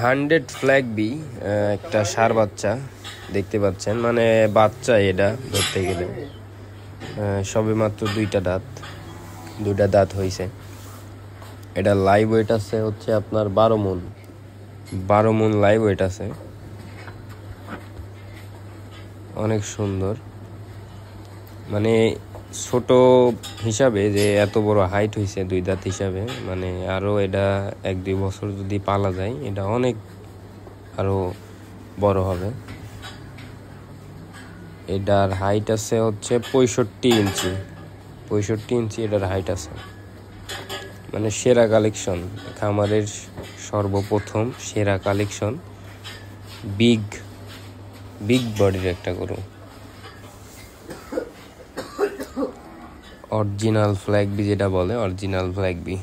100 flag B একটা ষাঁড় বাচ্চা দেখতে পাচ্ছেন, মানে বাচ্চা এটা ধরতে গেলে সবে মাত্র দুইটা দাঁত হয়েছে। এটা লাইভ ওয়েট আছে হচ্ছে আপনার 12 মন লাইভ ওয়েট আছে। অনেক সুন্দর, মানে ছোট হিসাবে যে এত বড় হাইট হয়েছে 2 দাঁত হিসাবে, মানে আরো এটা 1-2 বছর যদি পালা যায় এটা অনেক আরো বড় হবে। এটার হাইট আছে হচ্ছে 65 ইঞ্চি এটার হাইট আছে। মানে সেরা কালেকশন, খামারের সর্বপ্রথম সেরা কালেকশন, বিগ বডির একটা গরু। অরিজিনাল ফ্ল্যাগ বি যেটা বলে, অরিজিনাল ফ্ল্যাগ বি।